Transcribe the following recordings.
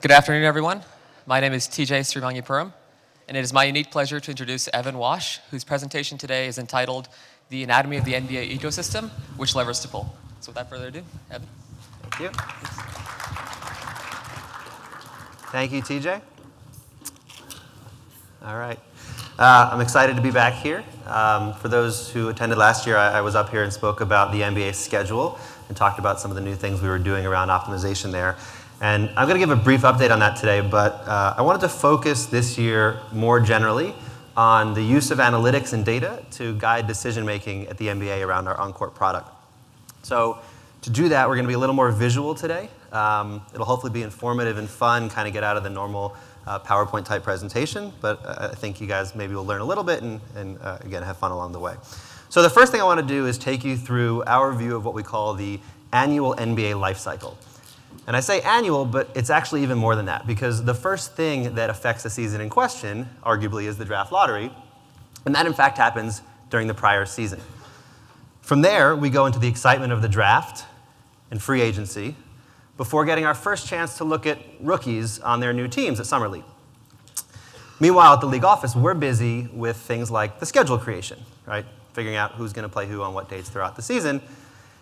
Good afternoon, everyone. My name is TJ Srivangipuram, and it is my unique pleasure to introduce Evan Wash, whose presentation today is entitled The Anatomy of the NBA Ecosystem, Which Levers to Pull. So without further ado, Evan. Thank you. Thank you, TJ. All right. I'm excited to be back here. For those who attended last year, I was up here and spoke about the NBA schedule and talked about some of the new things we were doing around optimization there. And I'm going to give a brief update on that today, but I wanted to focus this year more generally on the use of analytics and data to guide decision-making at the NBA around our on-court product. So to do that, we're going to be a little more visual today. It'll hopefully be informative and fun, kind of get out of the normal PowerPoint-type presentation, but I think you guys maybe will learn a little bit and again, have fun along the way. So the first thing I want to do is take you through our view of what we call the annual NBA Lifecycle. And I say annual, but it's actually even more than that, because the first thing that affects the season in question, arguably, is the draft lottery, and that in fact happens during the prior season. From there, we go into the excitement of the draft and free agency before getting our first chance to look at rookies on their new teams at Summer League. Meanwhile, at the league office, we're busy with things like the schedule creation, right? Figuring out who's going to play who on what dates throughout the season.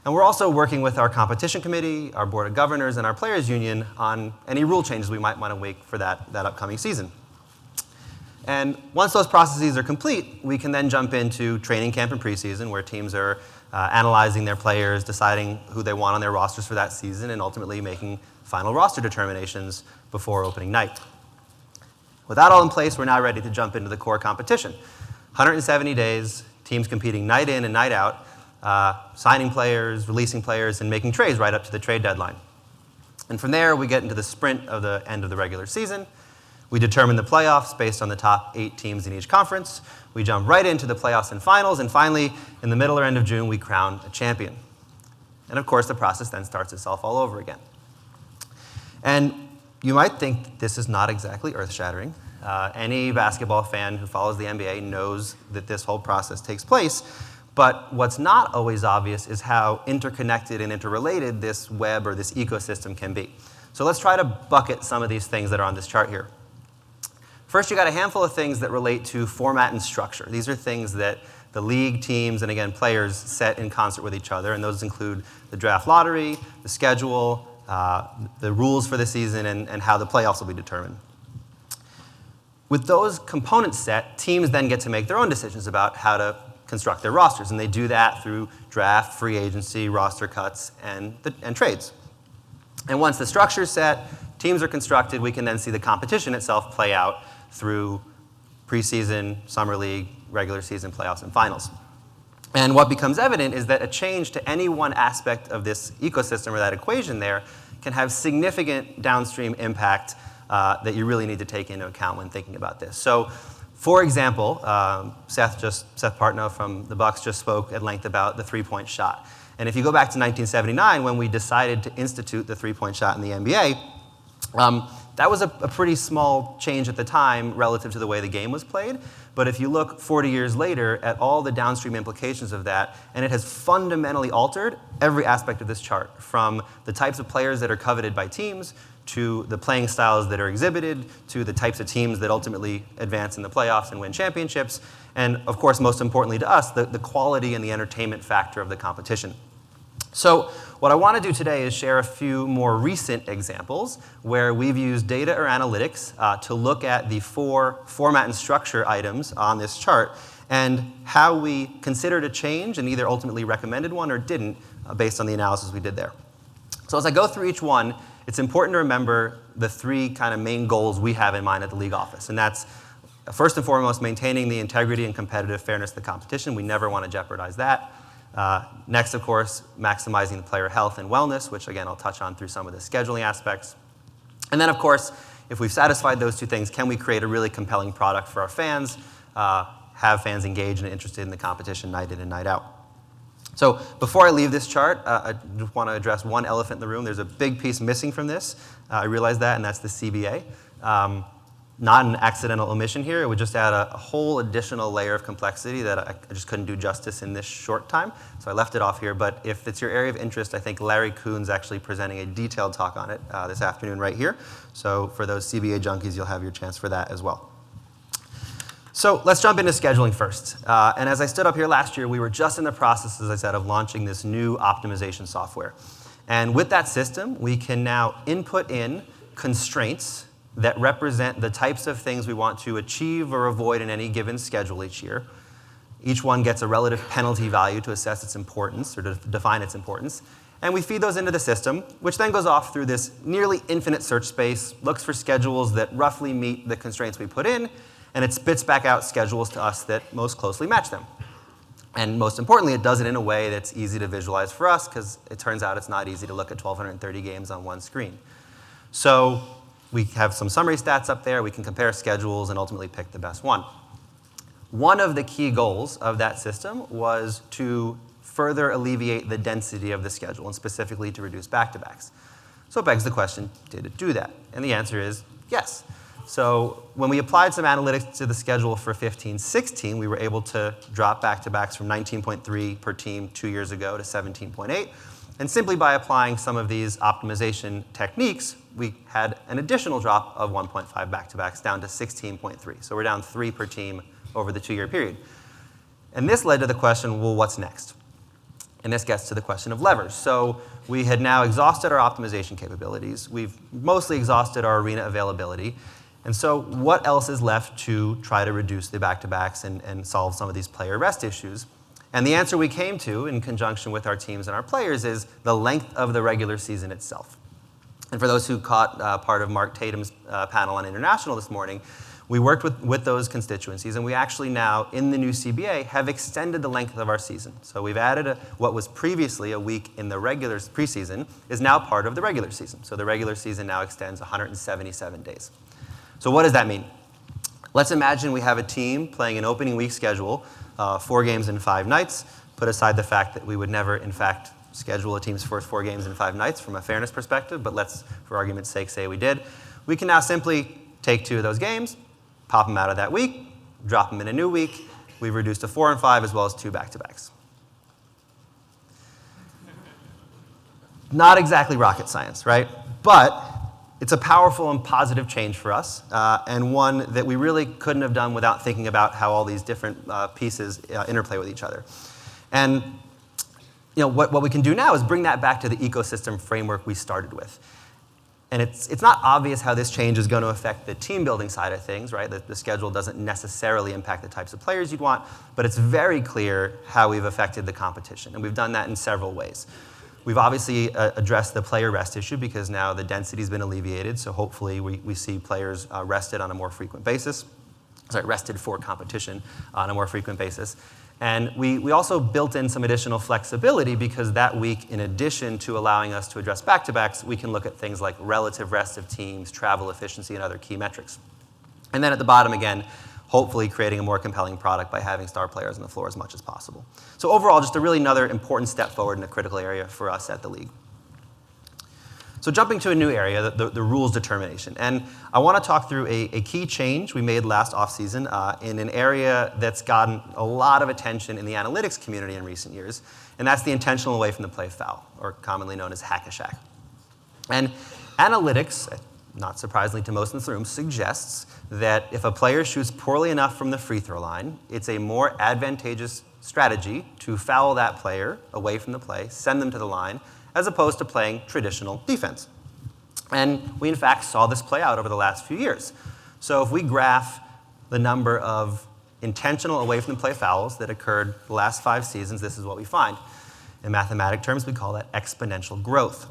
And we're also working with our competition committee, our board of governors, and our players union on any rule changes we might want to make for that upcoming season. And once those processes are complete, we can then jump into training camp and preseason, where teams are analyzing their players, deciding who they want on their rosters for that season, and ultimately making final roster determinations before opening night. With that all in place, we're now ready to jump into the core competition. 170 days, teams competing night in and night out, signing players, releasing players, and making trades right up to the trade deadline. And from there, we get into the sprint of the end of the regular season. We determine the playoffs based on the top 8 teams in each conference. We jump right into the playoffs and finals, and finally, in the middle or end of June, we crown a champion. And of course, the process then starts itself all over again. And you might think this is not exactly earth-shattering. Any basketball fan who follows the NBA knows that this whole process takes place. But what's not always obvious is how interconnected and interrelated this web or this ecosystem can be. So let's try to bucket some of these things that are on this chart here. First, you got a handful of things that relate to format and structure. These are things that the league, teams, and again, players set in concert with each other, and those include the draft lottery, the schedule, the rules for the season, and how the playoffs will be determined. With those components set, teams then get to make their own decisions about how to construct their rosters, and they do that through draft, free agency, roster cuts, and trades. And once the structure is set, teams are constructed, we can then see the competition itself play out through preseason, summer league, regular season, playoffs, and finals. And what becomes evident is that a change to any one aspect of this ecosystem or that equation there can have significant downstream impact that you really need to take into account when thinking about this. So, for example, Seth Partnow from the Bucks just spoke at length about the three-point shot. And if you go back to 1979, when we decided to institute the three-point shot in the NBA, that was a pretty small change at the time relative to the way the game was played. But if you look 40 years later at all the downstream implications of that, and it has fundamentally altered every aspect of this chart, from the types of players that are coveted by teams, to the playing styles that are exhibited, to the types of teams that ultimately advance in the playoffs and win championships, and of course, most importantly to us, the quality and the entertainment factor of the competition. So what I want to do today is share a few more recent examples where we've used data or analytics to look at the 4 format and structure items on this chart and how we considered a change and either ultimately recommended one or didn't based on the analysis we did there. So as I go through each one, it's important to remember the 3 kind of main goals we have in mind at the league office, and that's first and foremost maintaining the integrity and competitive fairness of the competition. We never want to jeopardize that. Next, of course, maximizing the player health and wellness, which again I'll touch on through some of the scheduling aspects. And then, of course, if we've satisfied those 2 things, can we create a really compelling product for our fans, have fans engaged and interested in the competition night in and night out? So before I leave this chart, I just want to address one elephant in the room. There's a big piece missing from this. I realize that, and that's the CBA. not an accidental omission here. It would just add a whole additional layer of complexity that I just couldn't do justice in this short time. So I left it off here. But if it's your area of interest, I think Larry Kuhn's actually presenting a detailed talk on it this afternoon right here. So for those CBA junkies, you'll have your chance for that as well. So let's jump into scheduling first. And as I stood up here last year, we were just in the process, as I said, of launching this new optimization software. And with that system, we can now input in constraints that represent the types of things we want to achieve or avoid in any given schedule each year. Each one gets a relative penalty value to assess its importance or to define its importance. And we feed those into the system, which then goes off through this nearly infinite search space, looks for schedules that roughly meet the constraints we put in, and it spits back out schedules to us that most closely match them. And most importantly, it does it in a way that's easy to visualize for us, because it turns out it's not easy to look at 1,230 games on one screen. So we have some summary stats up there. We can compare schedules and ultimately pick the best one. One of the key goals of that system was to further alleviate the density of the schedule, and specifically to reduce back-to-backs. So it begs the question, did it do that? And the answer is yes. So when we applied some analytics to the schedule for 15-16, we were able to drop back-to-backs from 19.3 per team 2 years ago to 17.8. And simply by applying some of these optimization techniques, we had an additional drop of 1.5 back-to-backs down to 16.3. So we're down 3 per team over the 2-year period. And this led to the question, well, what's next? And this gets to the question of levers. So we had now exhausted our optimization capabilities. We've mostly exhausted our arena availability. And so what else is left to try to reduce the back-to-backs and solve some of these player rest issues? And the answer we came to, in conjunction with our teams and our players, is the length of the regular season itself. And for those who caught part of Mark Tatum's panel on International this morning, we worked with those constituencies, and we actually now, in the new CBA, have extended the length of our season. So we've added what was previously a week in the regular preseason is now part of the regular season. So the regular season now extends 177 days. So what does that mean? Let's imagine we have a team playing an opening week schedule, 4 games in 5 nights. Put aside the fact that we would never, in fact, schedule a team's first 4 games in 5 nights from a fairness perspective, but let's, for argument's sake, say we did. We can now simply take 2 of those games, pop them out of that week, drop them in a new week. We've reduced to 4 and 5 as well as 2 back-to-backs. Not exactly rocket science, right? But it's a powerful and positive change for us, and one that we really couldn't have done without thinking about how all these different pieces interplay with each other. And what we can do now is bring that back to the ecosystem framework we started with. And it's not obvious how this change is going to affect the team building side of things, right? The schedule doesn't necessarily impact the types of players you'd want, but it's very clear how we've affected the competition, and we've done that in several ways. We've obviously addressed the player rest issue because now the density's been alleviated, so hopefully we see players rested on a more frequent basis. Rested for competition on a more frequent basis. And we also built in some additional flexibility because that week, in addition to allowing us to address back-to-backs, we can look at things like relative rest of teams, travel efficiency, and other key metrics. And then at the bottom again, hopefully creating a more compelling product by having star players on the floor as much as possible. So overall, just a really another important step forward in a critical area for us at the league. So jumping to a new area, the rules determination. And I want to talk through a key change we made last offseason in an area that's gotten a lot of attention in the analytics community in recent years, and that's the intentional away from the play foul, or commonly known as HackAShaq. And analytics, not surprisingly to most in this room, suggests that if a player shoots poorly enough from the free throw line, it's a more advantageous strategy to foul that player away from the play, send them to the line, as opposed to playing traditional defense. And we, in fact, saw this play out over the last few years. So if we graph the number of intentional away from the play fouls that occurred the last 5 seasons, this is what we find. In mathematic terms, we call that exponential growth.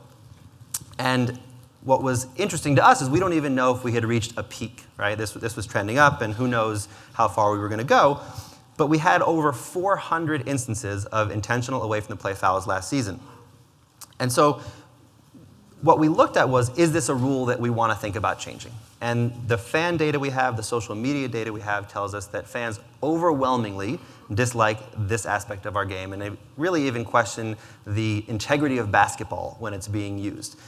And what was interesting to us is we don't even know if we had reached a peak, right? This was trending up, and who knows how far we were going to go. But we had over 400 instances of intentional away from the play fouls last season. And so what we looked at was, is this a rule that we want to think about changing? And the fan data we have, the social media data we have tells us that fans overwhelmingly dislike this aspect of our game, and they really even question the integrity of basketball when it's being used.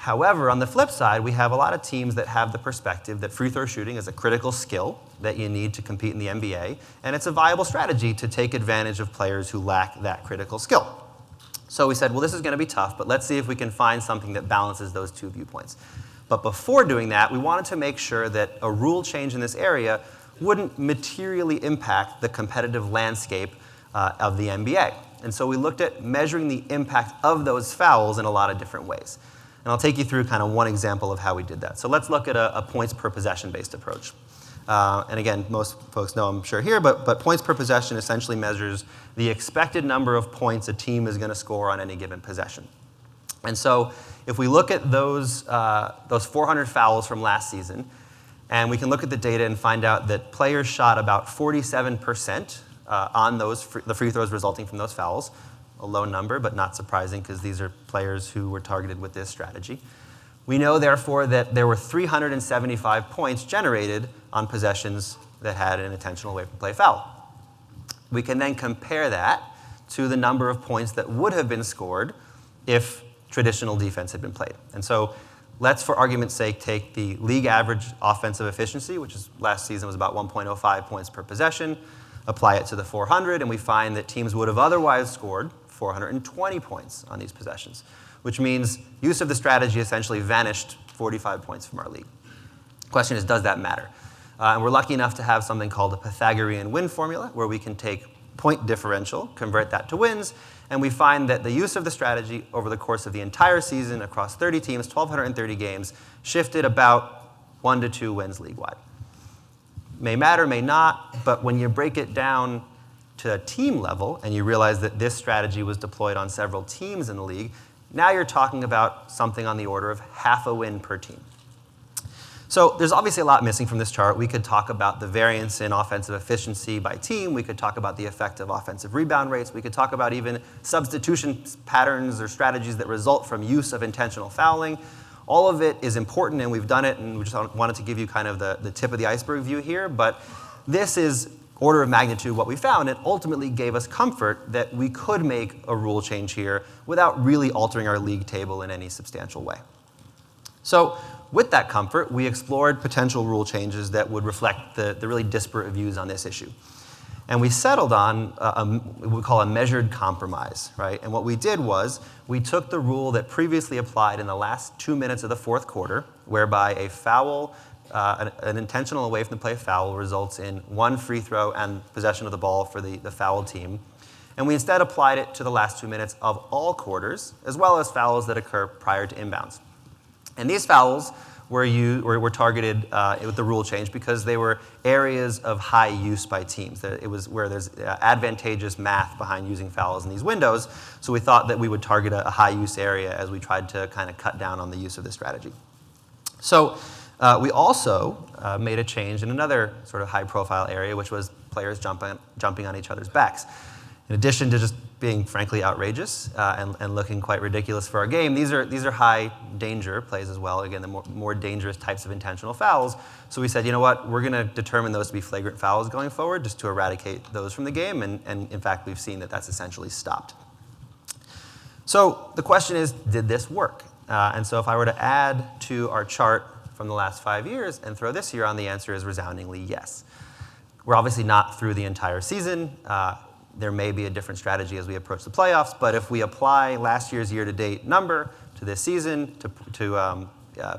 However, on the flip side, we have a lot of teams that have the perspective that free throw shooting is a critical skill that you need to compete in the NBA, and it's a viable strategy to take advantage of players who lack that critical skill. So we said, well, this is going to be tough, but let's see if we can find something that balances those two viewpoints. But before doing that, we wanted to make sure that a rule change in this area wouldn't materially impact the competitive landscape of the NBA. And so we looked at measuring the impact of those fouls in a lot of different ways. And I'll take you through kind of one example of how we did that. So let's look at a points per possession based approach. And again, most folks know, I'm sure here, but points per possession essentially measures the expected number of points a team is going to score on any given possession. And so if we look at those 400 fouls from last season, and we can look at the data and find out that players shot about 47% on the free throws resulting from those fouls. A low number, but not surprising because these are players who were targeted with this strategy. We know, therefore, that there were 375 points generated on possessions that had an intentional away from play foul. We can then compare that to the number of points that would have been scored if traditional defense had been played. And so let's, for argument's sake, take the league average offensive efficiency, which is last season was about 1.05 points per possession, apply it to the 400, and we find that teams would have otherwise scored 420 points on these possessions, which means use of the strategy essentially vanished 45 points from our league. The question is, does that matter? And we're lucky enough to have something called a Pythagorean win formula, where we can take point differential, convert that to wins, and we find that the use of the strategy over the course of the entire season across 30 teams, 1,230 games, shifted about 1 to 2 wins league-wide. May matter, may not, but when you break it down to a team level and you realize that this strategy was deployed on several teams in the league, now you're talking about something on the order of half a win per team. So there's obviously a lot missing from this chart. We could talk about the variance in offensive efficiency by team. We could talk about the effect of offensive rebound rates. We could talk about even substitution patterns or strategies that result from use of intentional fouling. All of it is important, and we've done it, and we just wanted to give you kind of the tip of the iceberg view here. But this is order of magnitude what we found. It ultimately gave us comfort that we could make a rule change here without really altering our league table in any substantial way. So with that comfort, we explored potential rule changes that would reflect the really disparate views on this issue. And we settled on what we call a measured compromise, right? And what we did was we took the rule that previously applied in the last 2 minutes of the fourth quarter, whereby a foul, an intentional away from the play foul results in 1 free throw and possession of the ball for the fouled team. And we instead applied it to the last 2 minutes of all quarters, as well as fouls that occur prior to inbounds. And these fouls were targeted with the rule change because they were areas of high use by teams. It was where there's advantageous math behind using fouls in these windows, so we thought that we would target a high use area as we tried to kind of cut down on the use of this strategy. So we also made a change in another sort of high profile area, which was players jumping on each other's backs. In addition to just being frankly outrageous and looking quite ridiculous for our game, these are high danger plays as well. Again, the more dangerous types of intentional fouls. So we said, you know what, we're going to determine those to be flagrant fouls going forward, just to eradicate those from the game. And in fact, we've seen that that's essentially stopped. So the question is, did this work? And so if I were to add to our chart from the last 5 years and throw this year on, the answer is resoundingly yes. We're obviously not through the entire season. There may be a different strategy as we approach the playoffs, but if we apply last year's year-to-date number to this season to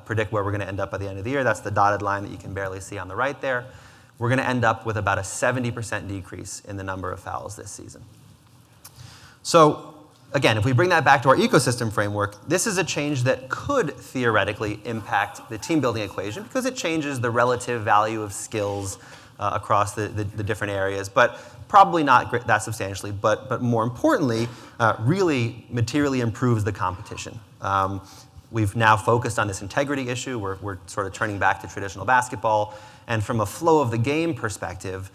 predict where we're going to end up by the end of the year, that's the dotted line that you can barely see on the right there, we're going to end up with about a 70% decrease in the number of fouls this season. So again, if we bring that back to our ecosystem framework, this is a change that could theoretically impact the team building equation because it changes the relative value of skills across the different areas, but probably not that substantially, but more importantly, really materially improves the competition. We've now focused on this integrity issue. We're sort of turning back to traditional basketball. And from a flow of the game perspective,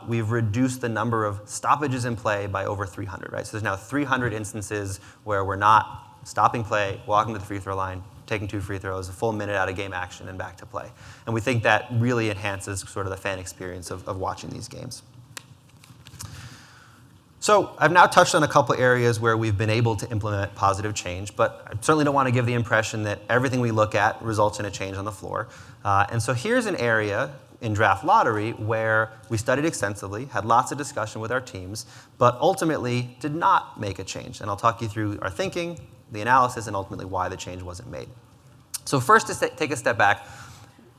we've reduced the number of stoppages in play by over 300, right? So there's now 300 instances where we're not stopping play, walking to the free throw line, taking 2 free throws, a full minute out of game action, and back to play. And we think that really enhances sort of the fan experience of watching these games. So I've now touched on a couple areas where we've been able to implement positive change, but I certainly don't want to give the impression that everything we look at results in a change on the floor. And so here's an area in draft lottery where we studied extensively, had lots of discussion with our teams, but ultimately did not make a change. And I'll talk you through our thinking, the analysis, and ultimately why the change wasn't made. So first, to take a step back,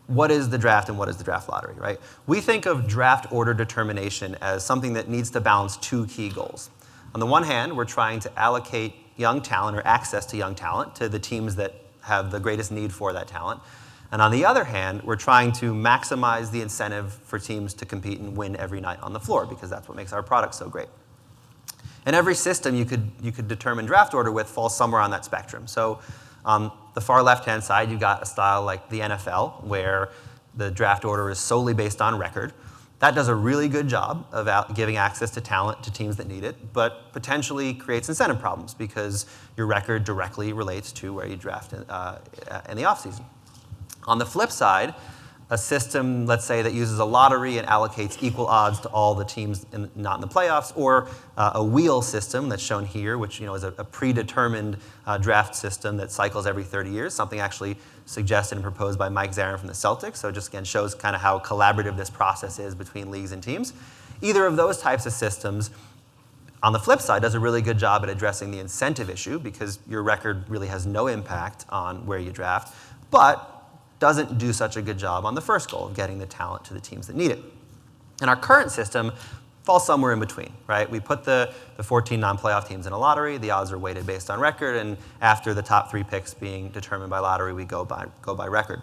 what is the draft and what is the draft lottery, right? We think of draft order determination as something that needs to balance two key goals. On the one hand, we're trying to allocate young talent or access to young talent to the teams that have the greatest need for that talent. And on the other hand, we're trying to maximize the incentive for teams to compete and win every night on the floor, because that's what makes our product so great. And every system you could determine draft order with falls somewhere on that spectrum. So on the far left-hand side, you've got a style like the NFL, where the draft order is solely based on record. That does a really good job of giving access to talent to teams that need it, but potentially creates incentive problems because your record directly relates to where you draft in the offseason. On the flip side, a system, let's say, that uses a lottery and allocates equal odds to all the teams not in the playoffs, or a wheel system that's shown here, which is a predetermined draft system that cycles every 30 years, something actually suggested and proposed by Mike Zarin from the Celtics. So it just, again, shows kind of how collaborative this process is between leagues and teams. Either of those types of systems, on the flip side, does a really good job at addressing the incentive issue, because your record really has no impact on where you draft, but doesn't do such a good job on the first goal of getting the talent to the teams that need it. And our current system falls somewhere in between, right? We put the 14 non-playoff teams in a lottery. The odds are weighted based on record, and after the top 3 picks being determined by lottery, we go by record.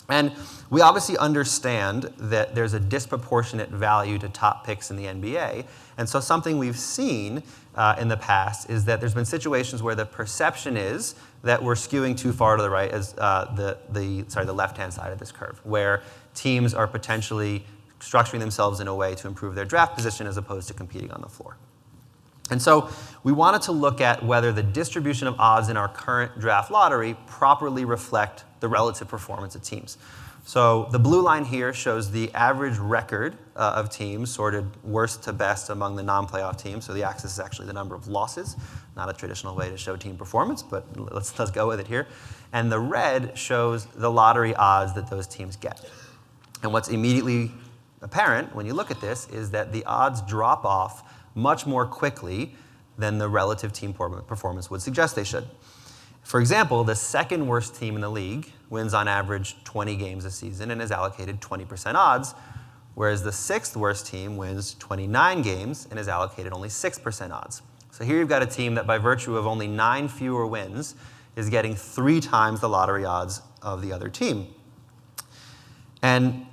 And we obviously understand that there's a disproportionate value to top picks in the NBA. And so something we've seen in the past is that there's been situations where the perception is that we're skewing too far to the right as the left-hand side of this curve, where teams are potentially structuring themselves in a way to improve their draft position as opposed to competing on the floor. And so we wanted to look at whether the distribution of odds in our current draft lottery properly reflect the relative performance of teams. So the blue line here shows the average record of teams sorted worst to best among the non-playoff teams. So the axis is actually the number of losses, not a traditional way to show team performance, but let's go with it here. And the red shows the lottery odds that those teams get. And what's immediately apparent when you look at this is that the odds drop off much more quickly than the relative team performance would suggest they should. For example, the second worst team in the league wins on average 20 games a season and is allocated 20% odds, whereas the sixth worst team wins 29 games and is allocated only 6% odds. So here you've got a team that by virtue of only 9 fewer wins is getting 3 times the lottery odds of the other team. And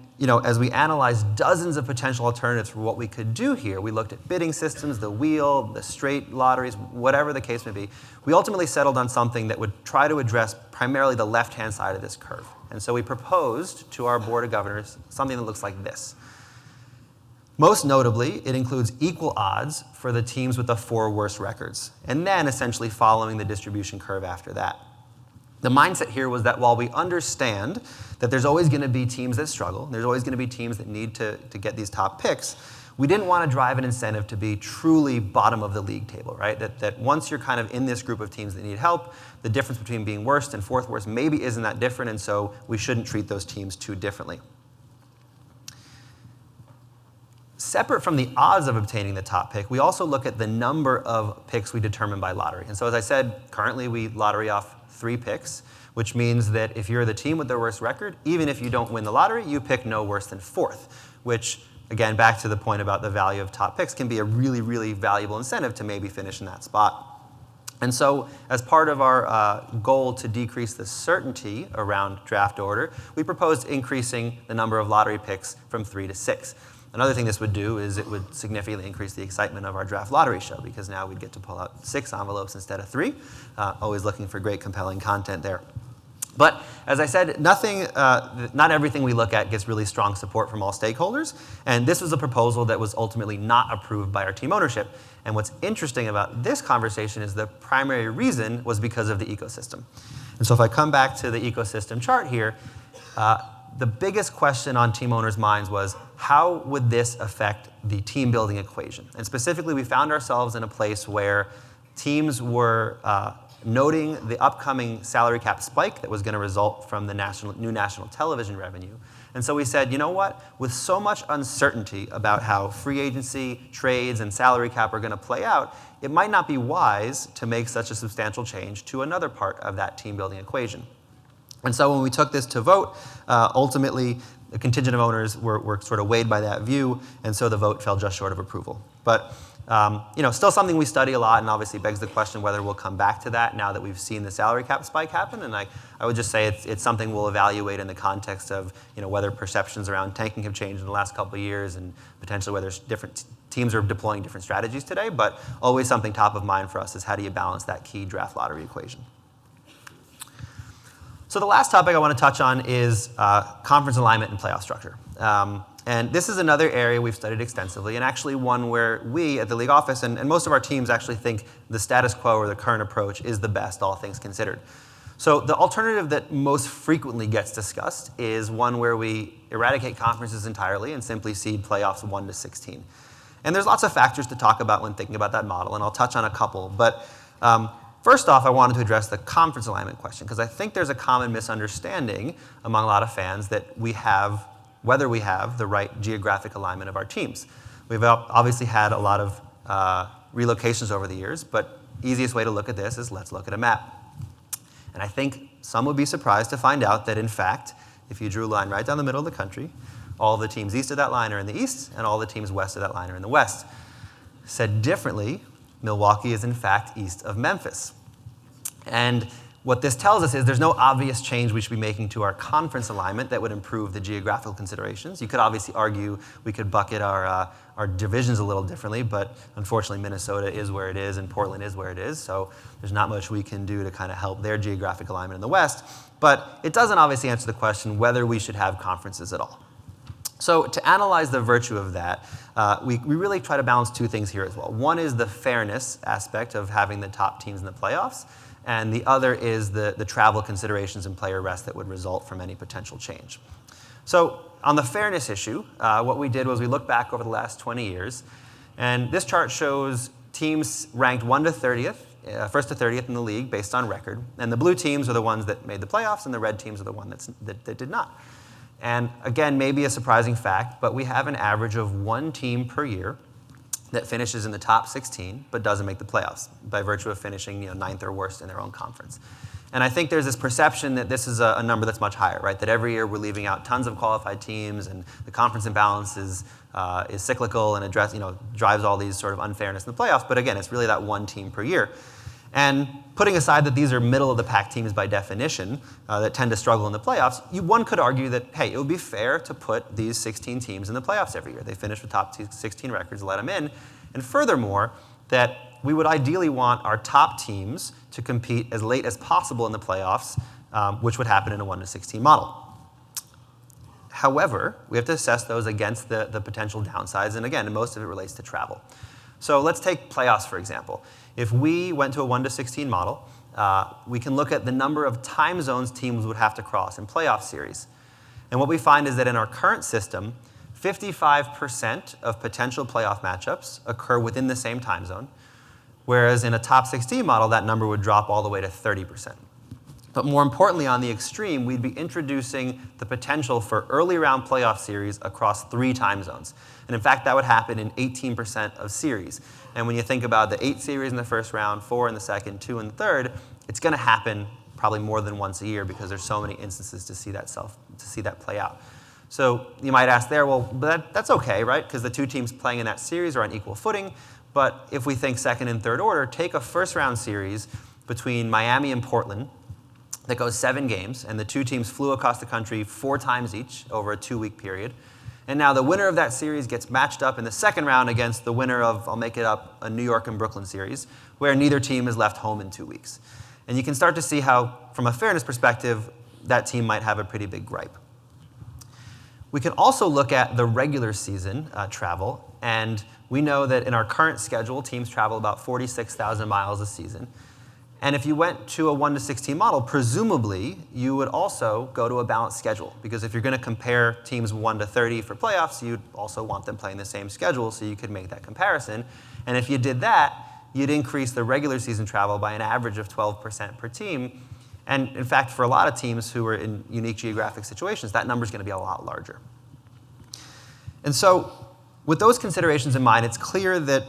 as we analyzed dozens of potential alternatives for what we could do here, we looked at bidding systems, the wheel, the straight lotteries, whatever the case may be. We ultimately settled on something that would try to address primarily the left-hand side of this curve. And so we proposed to our board of governors something that looks like this. Most notably, it includes equal odds for the teams with the 4 worst records, and then essentially following the distribution curve after that. The mindset here was that while we understand that there's always going to be teams that struggle, there's always going to be teams that need to get these top picks, we didn't want to drive an incentive to be truly bottom of the league table, right? That once you're kind of in this group of teams that need help, the difference between being worst and 4th worst maybe isn't that different, and so we shouldn't treat those teams too differently. Separate from the odds of obtaining the top pick, we also look at the number of picks we determine by lottery. And so as I said, currently we lottery off 3 picks, which means that if you're the team with the worst record, even if you don't win the lottery, you pick no worse than 4th, which, again, back to the point about the value of top picks, can be a really, really valuable incentive to maybe finish in that spot. And so as part of our goal to decrease the certainty around draft order, we proposed increasing the number of lottery picks from 3 to 6. Another thing this would do is it would significantly increase the excitement of our draft lottery show, because now we'd get to pull out 6 envelopes instead of 3. Always looking for great, compelling content there. But as I said, not everything we look at gets really strong support from all stakeholders. And this was a proposal that was ultimately not approved by our team ownership. And what's interesting about this conversation is the primary reason was because of the ecosystem. And so if I come back to the ecosystem chart here, the biggest question on team owners' minds was, how would this affect the team building equation? And specifically, we found ourselves in a place where teams were noting the upcoming salary cap spike that was going to result from the new national television revenue. And so we said, you know what? With so much uncertainty about how free agency, trades, and salary cap are going to play out, it might not be wise to make such a substantial change to another part of that team building equation. And so when we took this to vote, ultimately, the contingent of owners were sort of weighed by that view, and so the vote fell just short of approval. But still something we study a lot, and obviously begs the question whether we'll come back to that now that we've seen the salary cap spike happen. And I would just say it's something we'll evaluate in the context of whether perceptions around tanking have changed in the last couple of years, and potentially whether different teams are deploying different strategies today. But always something top of mind for us is how do you balance that key draft lottery equation. So the last topic I want to touch on is conference alignment and playoff structure. And this is another area we've studied extensively, and actually one where we at the league office and most of our teams actually think the status quo or the current approach is the best, all things considered. So the alternative that most frequently gets discussed is one where we eradicate conferences entirely and simply seed playoffs 1 to 16. And there's lots of factors to talk about when thinking about that model, and I'll touch on a couple. But first off, I wanted to address the conference alignment question, because I think there's a common misunderstanding among a lot of fans that whether we have the right geographic alignment of our teams. We've obviously had a lot of relocations over the years, but easiest way to look at this is let's look at a map. And I think some would be surprised to find out that, in fact, if you drew a line right down the middle of the country, all the teams east of that line are in the east, and all the teams west of that line are in the west. Said differently, Milwaukee is in fact east of Memphis. And what this tells us is there's no obvious change we should be making to our conference alignment that would improve the geographical considerations. You could obviously argue we could bucket our divisions a little differently, but unfortunately Minnesota is where it is and Portland is where it is, so there's not much we can do to kind of help their geographic alignment in the West. But it doesn't obviously answer the question whether we should have conferences at all. So to analyze the virtue of that, we really try to balance two things here as well. One is the fairness aspect of having the top teams in the playoffs, and the other is the travel considerations and player rest that would result from any potential change. So on the fairness issue, what we did was we looked back over the last 20 years, and this chart shows teams ranked 1 to 30th, first to 30th in the league based on record, and the blue teams are the ones that made the playoffs, and the red teams are the ones that did not. And again, maybe a surprising fact, but we have an average of one team per year that finishes in the top 16 but doesn't make the playoffs by virtue of finishing 9th or worst in their own conference. And I think there's this perception that this is a number that's much higher, right? That every year we're leaving out tons of qualified teams, and the conference imbalance is cyclical and drives all these sort of unfairness in the playoffs. But again, it's really that one team per year. And putting aside that these are middle-of-the-pack teams by definition that tend to struggle in the playoffs, one could argue that, hey, it would be fair to put these 16 teams in the playoffs every year. They finish with top 16 records, let them in. And furthermore, that we would ideally want our top teams to compete as late as possible in the playoffs, which would happen in a 1 to 16 model. However, we have to assess those against the potential downsides, and again, most of it relates to travel. So let's take playoffs, for example. If we went to a 1 to 16 model, we can look at the number of time zones teams would have to cross in playoff series. And what we find is that in our current system, 55% of potential playoff matchups occur within the same time zone, whereas in a top 16 model, that number would drop all the way to 30%. But more importantly, on the extreme, we'd be introducing the potential for early round playoff series across 3 time zones. And in fact, that would happen in 18% of series. And when you think about the 8 series in the first round, 4 in the second, 2 in the third, it's going to happen probably more than once a year because there's so many instances to see that play out. So you might ask there, well, but that's okay, right? Because the 2 teams playing in that series are on equal footing. But if we think second and third order, take a first round series between Miami and Portland that goes 7 games, and the 2 teams flew across the country 4 times each over a 2-week period. And now the winner of that series gets matched up in the second round against the winner of, I'll make it up, a New York and Brooklyn series, where neither team is left home in 2 weeks. And you can start to see how, from a fairness perspective, that team might have a pretty big gripe. We can also look at the regular season travel, and we know that in our current schedule, teams travel about 46,000 miles a season. And if you went to a 1-16 model, presumably you would also go to a balanced schedule. Because if you're going to compare teams 1-30 for playoffs, you'd also want them playing the same schedule so you could make that comparison. And if you did that, you'd increase the regular season travel by an average of 12% per team. And in fact, for a lot of teams who are in unique geographic situations, that number is going to be a lot larger. And so with those considerations in mind, it's clear that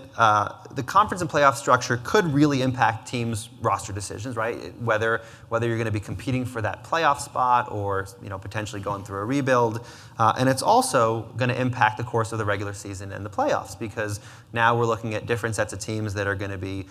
the conference and playoff structure could really impact teams' roster decisions, right? Whether you're going to be competing for that playoff spot or potentially going through a rebuild. And it's also going to impact the course of the regular season and the playoffs, because now we're looking at different sets of teams that are going to be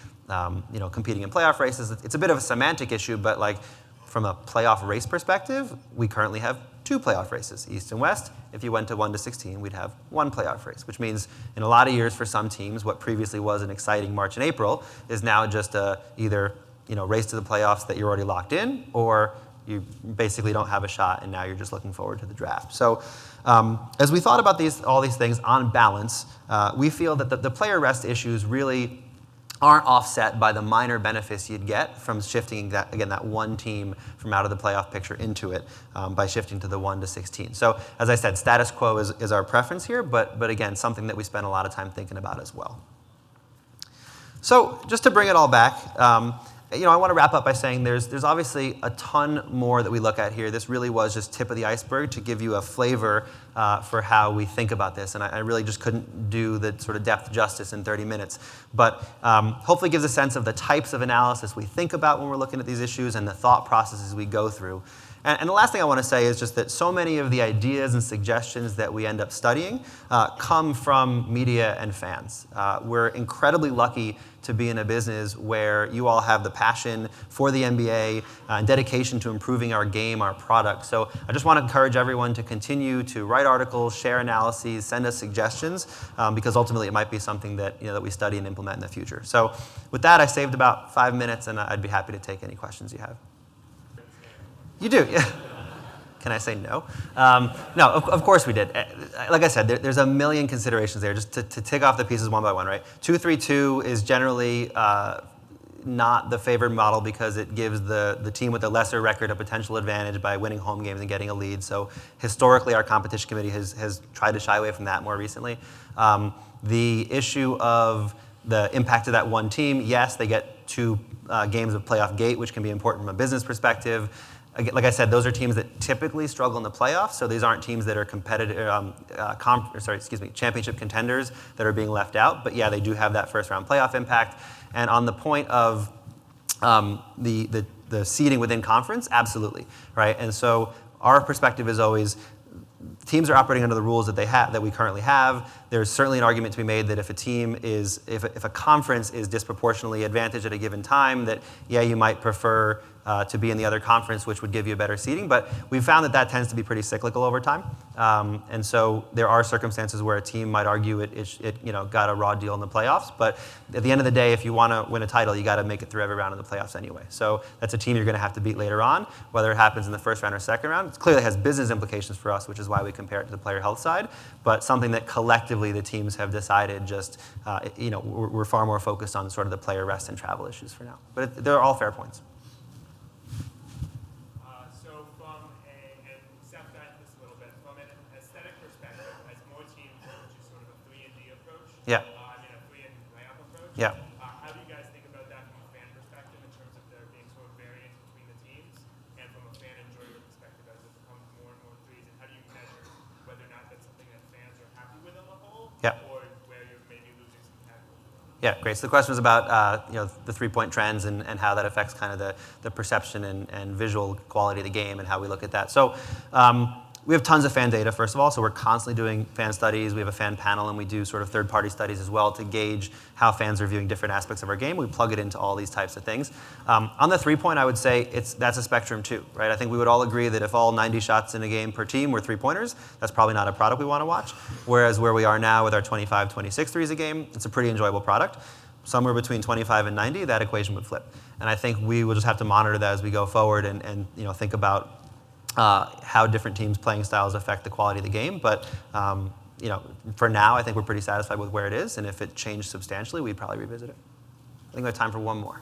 competing in playoff races. It's a bit of a semantic issue, but like from a playoff race perspective, we currently have 2 playoff races, East and West. If you went to 1-16, we'd have 1 playoff race, which means in a lot of years for some teams, what previously was an exciting March and April is now just either race to the playoffs that you're already locked in, or you basically don't have a shot and now you're just looking forward to the draft. So as we thought about all these things on balance, we feel that the player rest issues really aren't offset by the minor benefits you'd get from shifting that one team from out of the playoff picture into it by shifting to the 1-16. So as I said, status quo is our preference here, but again, something that we spend a lot of time thinking about as well. So just to bring it all back, I want to wrap up by saying there's obviously a ton more that we look at here. This really was just tip of the iceberg to give you a flavor for how we think about this. And I really just couldn't do the sort of depth justice in 30 minutes. But hopefully gives a sense of the types of analysis we think about when we're looking at these issues and the thought processes we go through. And the last thing I want to say is just that so many of the ideas and suggestions that we end up studying come from media and fans. We're incredibly lucky to be in a business where you all have the passion for the NBA and dedication to improving our game, our product. So I just want to encourage everyone to continue to write articles, share analyses, send us suggestions, because ultimately it might be something that, that we study and implement in the future. So with that, I saved about 5 minutes, and I'd be happy to take any questions you have. You do, yeah. Can I say no? No, of course we did. Like I said, there's a million considerations there. Just to tick off the pieces one by one, right? 2-3-2 is generally not the favored model because it gives the team with the lesser record a potential advantage by winning home games and getting a lead. So historically, our competition committee has tried to shy away from that more recently. The issue of the impact of that one team, yes, they get 2 games of playoff gate, which can be important from a business perspective. Like I said, those are teams that typically struggle in the playoffs, so these aren't teams that are competitive, championship contenders that are being left out. But yeah, they do have that first round playoff impact. And on the point of the seeding within conference, absolutely, right? And so our perspective is always teams are operating under the rules that we currently have. There's certainly an argument to be made that if a conference is disproportionately advantaged at a given time, that yeah, you might prefer to be in the other conference, which would give you a better seeding. But we've found that tends to be pretty cyclical over time. And so there are circumstances where a team might argue it got a raw deal in the playoffs. But at the end of the day, if you want to win a title, you got to make it through every round of the playoffs anyway. So that's a team you're going to have to beat later on, whether it happens in the first round or second round. It clearly has business implications for us, which is why we compare it to the player health side. But something that collectively the teams have decided we're far more focused on sort of the player rest and travel issues for now. But they're all fair points. Yeah. A free-in layup approach. Yeah. How do you guys think about that from a fan perspective in terms of there being sort of variance between the teams, and from a fan enjoyer perspective as it becomes more and more threes? And how do you measure whether or not that's something that fans are happy with on the whole, or where you're maybe losing some category? Yeah, great. So the question was about the three-point trends and how that affects kind of the perception and visual quality of the game and how we look at that. So. We have tons of fan data, first of all, so we're constantly doing fan studies. We have a fan panel, and we do sort of third-party studies as well to gauge how fans are viewing different aspects of our game. We plug it into all these types of things. On the three-point, I would say that's a spectrum too, right? I think we would all agree that if all 90 shots in a game per team were three-pointers, that's probably not a product we want to watch. Whereas where we are now with our 25, 26 threes a game, it's a pretty enjoyable product. Somewhere between 25 and 90, that equation would flip. And I think we will just have to monitor that as we go forward and think about how different teams' playing styles affect the quality of the game. But for now, I think we're pretty satisfied with where it is. And if it changed substantially, we'd probably revisit it. I think we have time for one more.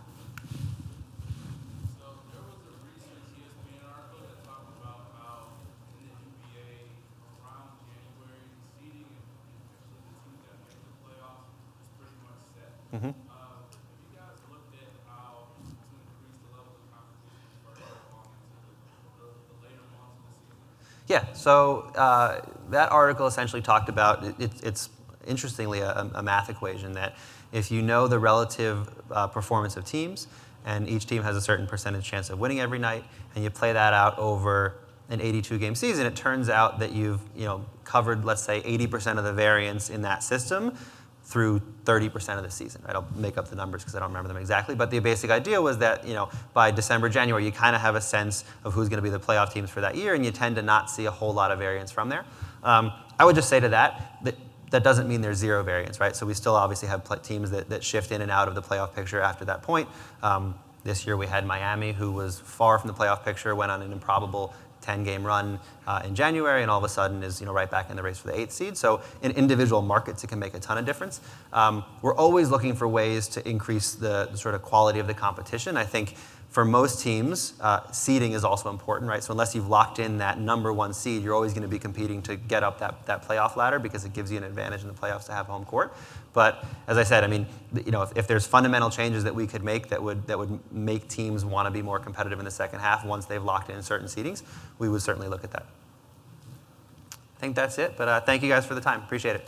Yeah, so that article essentially talked about, it's interestingly a math equation that if you know the relative performance of teams, and each team has a certain percentage chance of winning every night, and you play that out over an 82-game season, it turns out that you've covered, let's say, 80% of the variance in that system through 30% of the season. Right? I'll make up the numbers because I don't remember them exactly, but the basic idea was that by December, January, you kind of have a sense of who's going to be the playoff teams for that year, and you tend to not see a whole lot of variance from there. I would just say to that doesn't mean there's zero variance, right? So we still obviously have teams that shift in and out of the playoff picture after that point. This year we had Miami, who was far from the playoff picture, went on an improbable 10-game run in January, and all of a sudden is right back in the race for the 8th seed. So in individual markets, it can make a ton of difference. We're always looking for ways to increase the sort of quality of the competition. I think for most teams, seeding is also important, right? So unless you've locked in that number 1 seed, you're always going to be competing to get up that playoff ladder because it gives you an advantage in the playoffs to have home court. But as I said, I mean, if there's fundamental changes that we could make that would make teams want to be more competitive in the second half once they've locked in certain seedings, we would certainly look at that. I think that's it, but thank you guys for the time. Appreciate it.